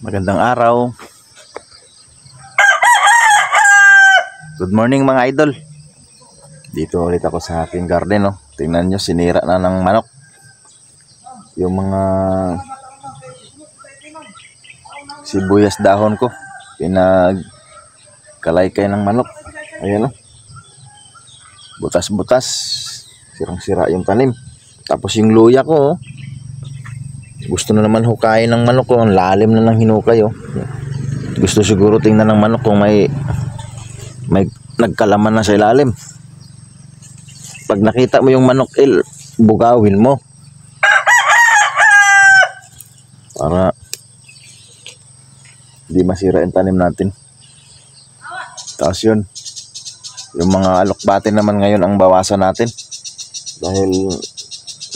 Magandang araw. Good morning mga idol. Dito ulit ako sa aking garden, no. Tingnan nyo, sinira na ng manok yung mga sibuyas dahon ko. Pinagkalaykay ng manok. Ayan, no. Butas-butas. Sirang-sira yung tanim. Tapos yung luya ko, oh. Gusto na naman hukayin ng manok ko. Ang lalim na ng hinukay, oh. Gusto siguro tingnan ng manok kung may nagkalaman na sa ilalim. Pag nakita mo yung manok, bugawin mo para hindi masira yung tanim natin. Tapos yun, yung mga alokbate naman ngayon ang bawasan natin dahil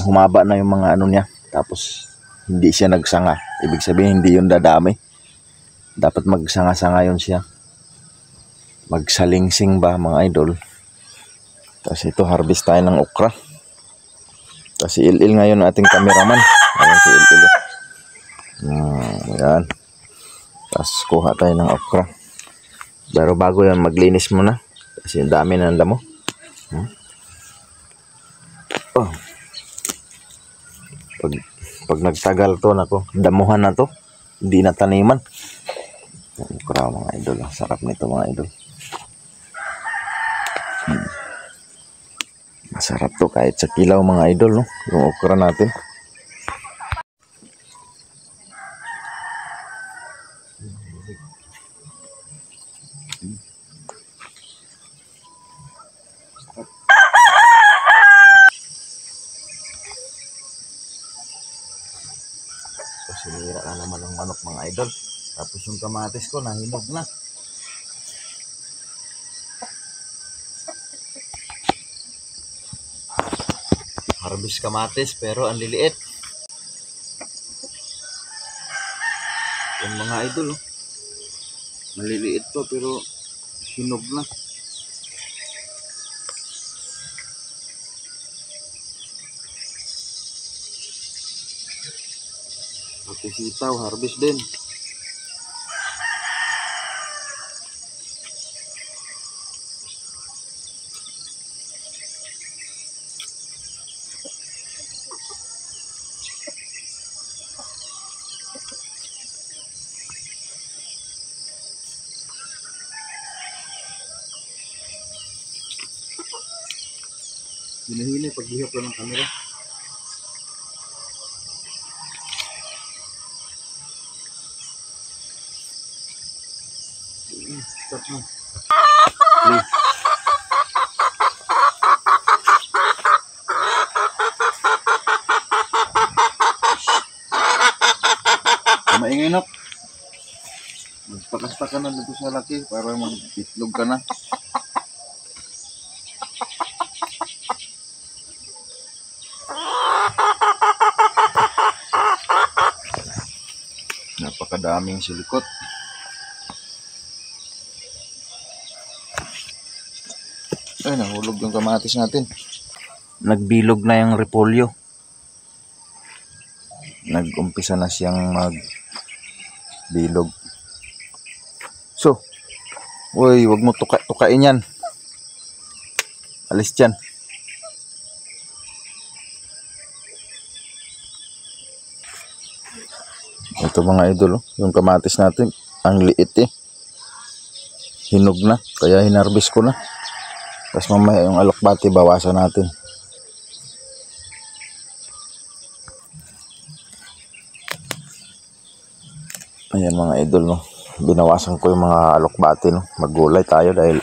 humaba na yung mga ano niya. Tapos hindi siya nagsanga, ibig sabihin hindi yun dadami. Dapat magsanga-sanga yun siya, magsalingsing ba mga idol. Tapos ito, harvest tayo ng okra. Tapos si Il-Il ngayon ating cameraman. Ayan si Il-Il, oh. Ayan. Tapos kuha tayo ng okra. Pero bago yan, maglinis muna kasi dami na ng damo. Oh. Pag nagtagal to, nako, damuhan na to, hindi na taniman. Okra mga idol, sarap nito mga idol. Masarap to kahit sa kilaw mga idol, no? Yung okra natin. Sinira na naman ang manok mga idol. Tapos yung kamatis ko nahinog na. Harvest kamatis pero ang liliit. Yung mga idol, oh. Maliliit to pero hinog na. Pati sitaw, harvest din. Hinahili pag lihap lang ng camera. Stop na. Please. Maingay na. Magpakasta ka na dito sa laki para mag-itlog ka na. Napakadaming silikot. Ay, nahulog yung kamatis natin. Nagbilog na yung repolyo. Nag-umpisa na siyang magbilog. So, uy, wag mo tukain yan. Alis dyan. Ito mga idol, oh. Yung kamatis natin, ang liit eh. Hinog na, kaya hinarbis ko na. Tapos mamaya yung alokbati, bawasan natin. Ayan mga idol, no. Binawasan ko yung mga alokbati, no. Maggulay tayo dahil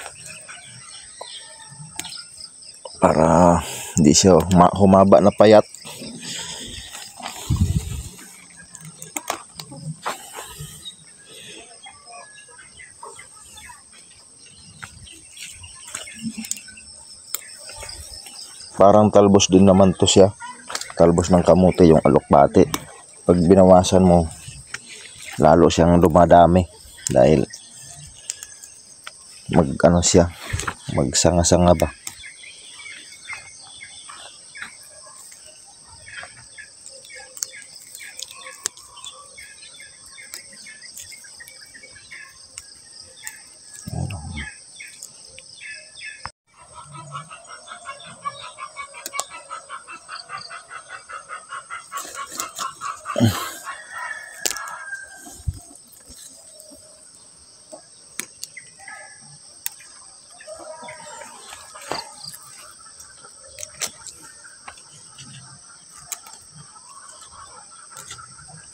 para hindi siya humaba na payat. Parang talbos din naman to siya. Talbos ng kamote yung alokbati. Pag binawasan mo, lalo siyang dumadami dahil magsanga-sanga ba.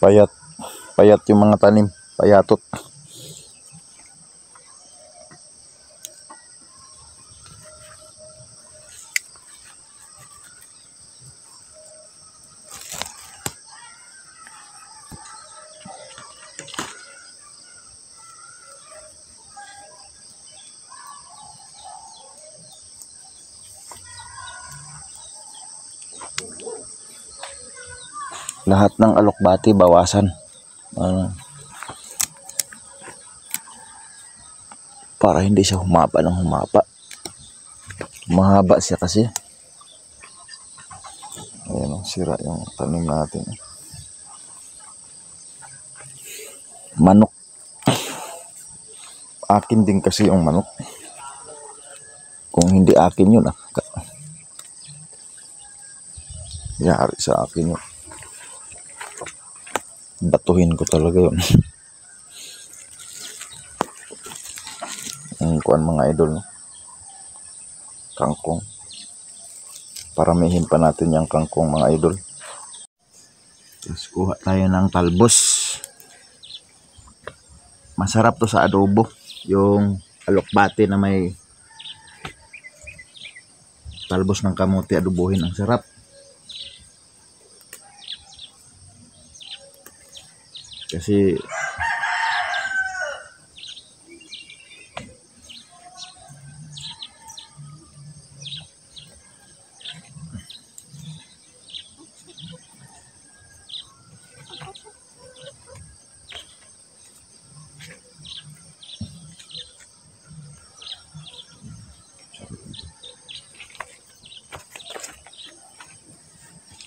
Payat. Payat yung mga tanim. Payatot. Lahat ng alokbati bawasan. Para hindi siya humaba ng humaba. Mahaba siya kasi. Ayan, sira yung tanim natin. Manok. Akin din kasi yung manok. Kung hindi akin yun, yari sa akin yun. Batuhin ko talaga yun. Ang kuan mga idol, no? Kangkong. Paramihin pa natin yung kangkong mga idol. Tapos kuha tayo ng talbos. Masarap to sa adobo. Yung alokbate na may talbos ng kamote adobohin. Ang sarap. Kasi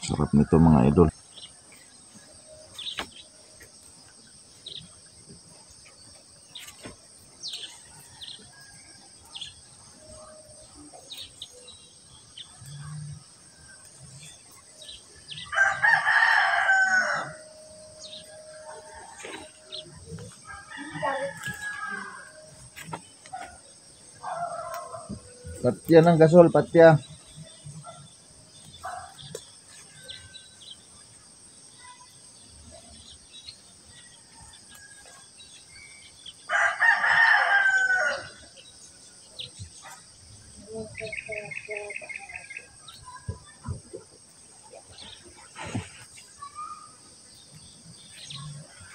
sarap nito mga idol. Patya ng gasol, patya.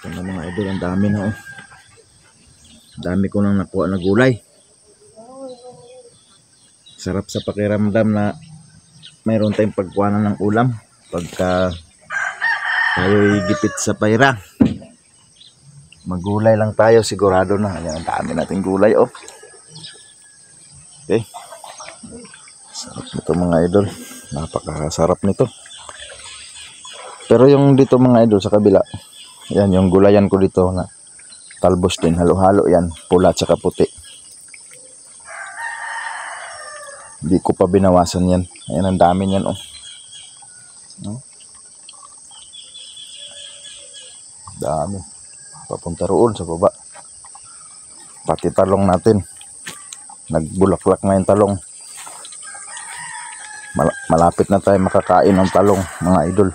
Ito na mga idol, ang dami na oh. Dami ko nang nakuha na gulay. Sarap sa pakiramdam na mayroon tayong pagkuhanan ng ulam pagka tayo'y gipit sa payra. Magulay lang tayo, sigurado na. Ayan, ang dami nating gulay oh. Okay. Sarap nito mga idol. Napakasarap nito. Pero yung dito mga idol sa kabila, yan yung gulayan ko dito na talbos din, halo-halo yan, pula at saka puti. Hindi ko pa binawasan yan. Ayan, ang dami yan oh. No? Dami. Papunta roon sa baba. Pati talong natin. Nagbulaklak na yung talong. Malapit na tayo makakain ng talong mga idol.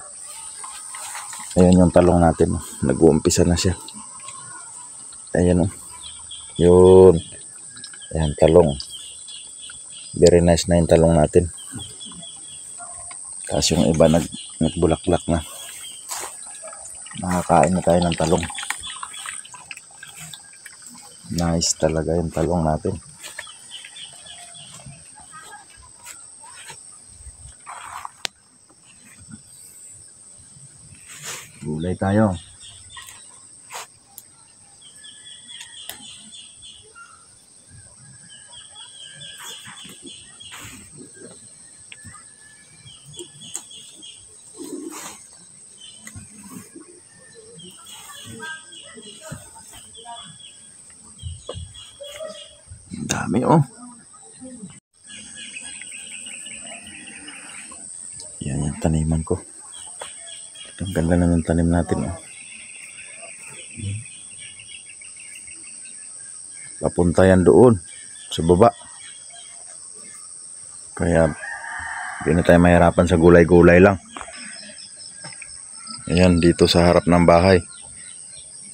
Ayan yung talong natin. Nag-uumpisa na siya. Ayan oh. Yun. Ayan talong. Very nice na yung talong natin. Tapos yung iba nagbulaklak na. Nakakain na tayo ng talong. Nice talaga yung talong natin. Gulay tayo. Dami oh. Yan yung taniman ko. Ang ganda na ng tanim natin oh. Papunta yan doon sa baba. Kaya hindi na tayo mahirapan sa gulay-gulay lang. Ayan, dito sa harap ng bahay.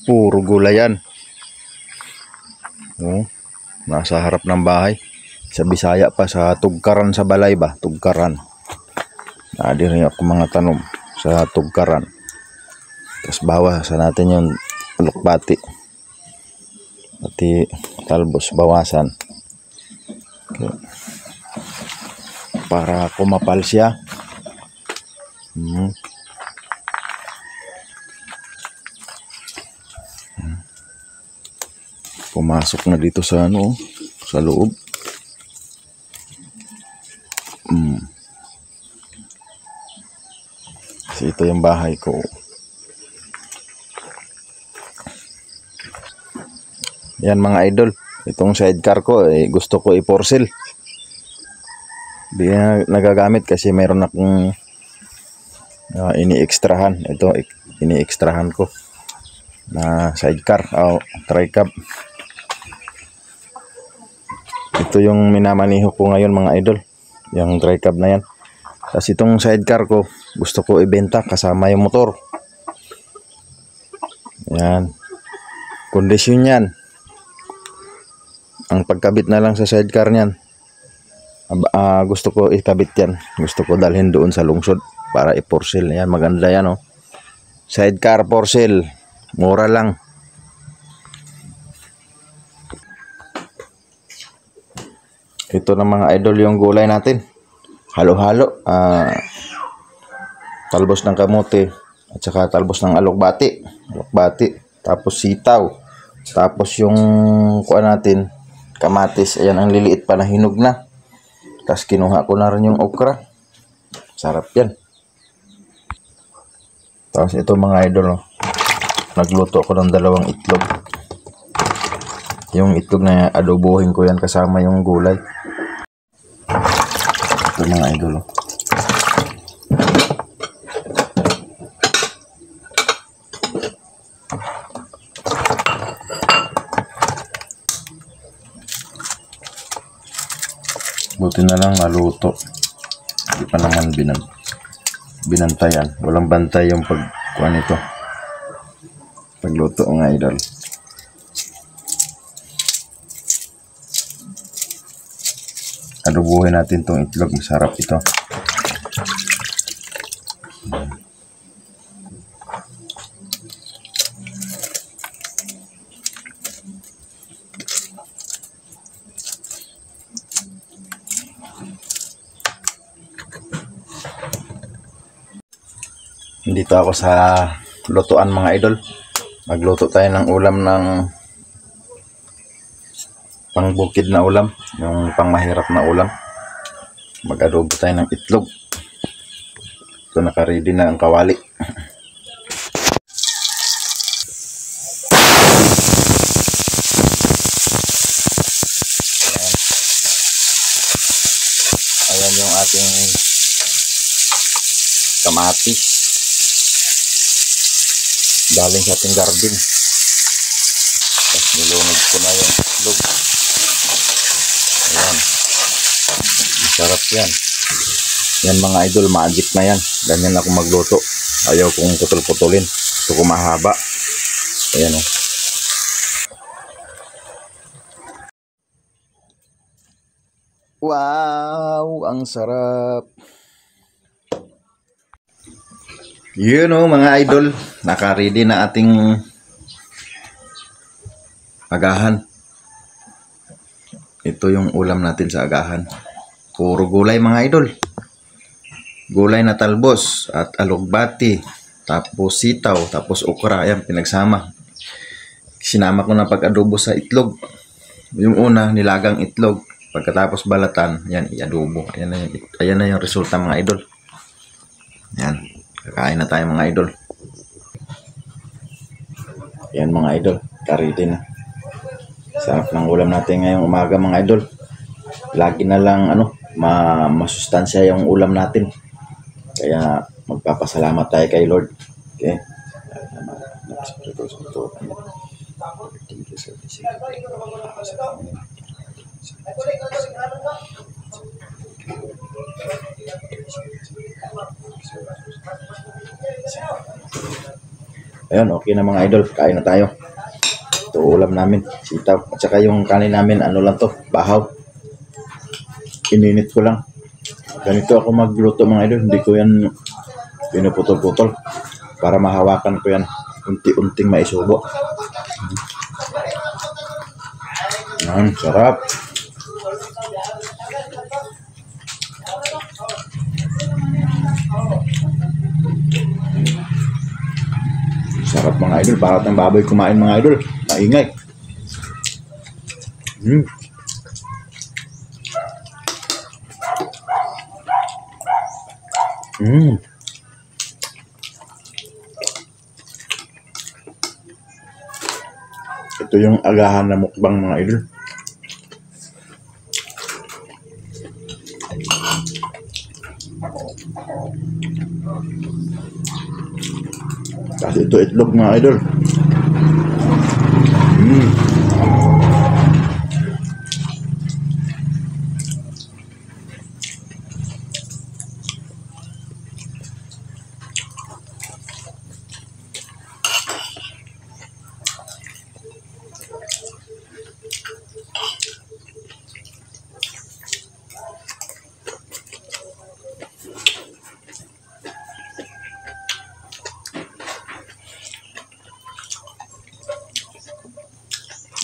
Puro gulay yan. Oh, nasa harap ng bahay. Sa Bisaya pa, sa Tugkaran sa balay ba? Tugkaran. Rin ako mga tanom sa Tugkaran. Tapos bawasan natin yung alokbati. Pati talbos, bawasan. Okay. Para kumapal siya. Pumasok na dito sa ano, sa loob. Kasi ito yung bahay ko. Yan mga idol, itong sidecar ko gusto ko i-for sale. Di na nagagamit kasi meron akong ini-extrahan. Ito ini-extrahan ko na sidecar o tricab. Ito yung minamaniho ko ngayon mga idol, yung tricab na yan. Tapos itong sidecar ko gusto ko ibenta kasama yung motor. Yan, kondisyon yan. Ang pagkabit na lang sa sidecar niyan, gusto ko ikabit yan. Gusto ko dalhin doon sa lungsod para i-for sale. Yan, maganda yan, oh. Sidecar for sale, mura lang. Ito na mga idol yung gulay natin. Halo-halo. Talbos ng kamote at saka talbos ng alokbati. Tapos sitaw. Tapos yung kuha natin, kamatis. Ayan, ang liliit pa na hinog na. Tapos kinuha ko na rin yung okra. Sarap yan. Tapos ito mga idol, oh. Nagluto ako ng 2 itlog. Yung itlog na adobohin ko yan kasama yung gulay. Ito mga idol, oh. Buti na lang maluto. Hindi pa naman binantayan. Walang bantay yung pagkuha nito. Pagluto mga idol. Adobuhin natin tong itlog. Masarap ito. Dito ako sa lutuan mga idol. Magluto tayo ng ulam ng pangbukid na ulam, yung pangmahirap na ulam. Mag-adobo tayo ng itlog. Ito, naka-ready na ang kawali. Ayan yung ating kamatis. Galing sa ating garden. Tapos nilunod ko na yung itlog. Ayan. Masarap yan. Yan mga idol, magic na yan. Ganyan ako magluto. Ayaw kong putol-putulin. Gusto ko mahaba. Ayan, oh. Wow! Ang sarap! Yun, oh, mga idol. Naka-ready na ating agahan. Ito yung ulam natin sa agahan. Puro gulay mga idol. Gulay na talbos at alugbati. Tapos sitaw. Tapos okra. Ayan, pinagsama. Sinama ko na pag-adobo sa itlog. Yung una, nilagang itlog. Pagkatapos balatan, yan, i-adobo. Ayan na yung resulta mga idol. Yan. Kakain na tayo mga idol. Yan mga idol. Kariti na. Sarap ng ulam natin ngayong umaga mga idol. Lagi na lang masustansya yung ulam natin. Kaya magpapasalamat tayo kay Lord. Okay? Ayun, okay na mga idol. Kain na tayo. Ito ulam namin. Sitaw. At saka yung kanin namin, ano lang to, bahaw. Ininit ko lang. Ganito ako magluto mga idol. Hindi ko yan pinuputol-putol. Para mahawakan ko yan. Unti-unting maisubo. Sarap. Sarap mga idol. Parang ng baboy kumain mga idol. Maingay. Ito yung agahan na mukbang mga idol. Kasi ito itlog mga idol.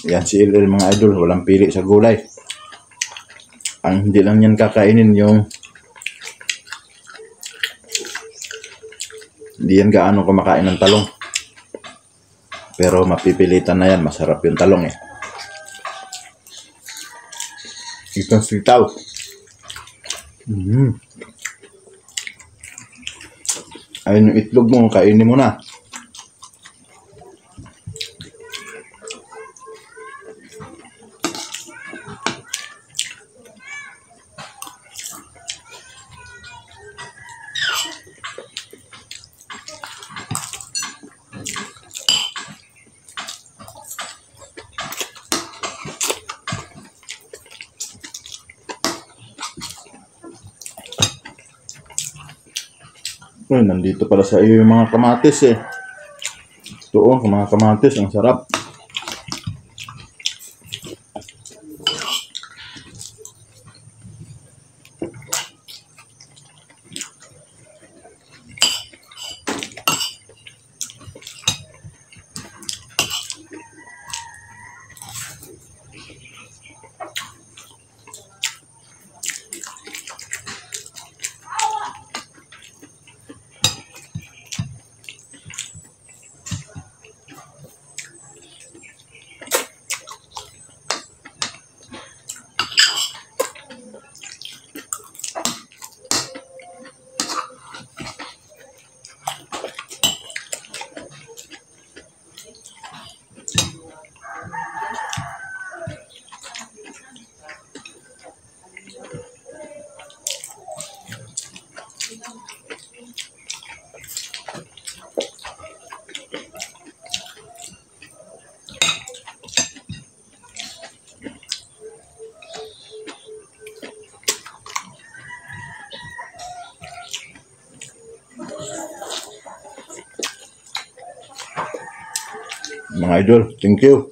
Yan si LL mga idol, walang pili sa gulay. Ang hindi lang yan kakainin yung hindi yan gaano kumakain ng talong. Pero mapipilitan na yan, masarap yung talong eh. Itong sitaw. Ayun yung itlog mo, kainin mo na. Nandito pala sa iyo yung mga kamatis eh. Ito oh, mga kamatis, ang sarap. Mga idol, thank you.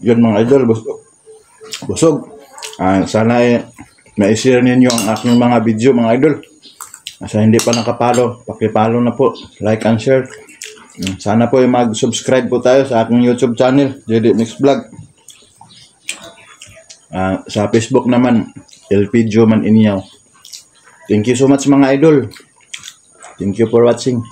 Yun mga idol, busog. Sana ma-share ninyo ang aking mga video mga idol. Sa hindi pa nakapalo, pakipalo na po, like and share. Sana po mag-subscribe po tayo sa aking YouTube channel, JD Mix Vlog. Sa Facebook naman, LPGO Man Inyaw. Thank you so much mga idol. Thank you for watching.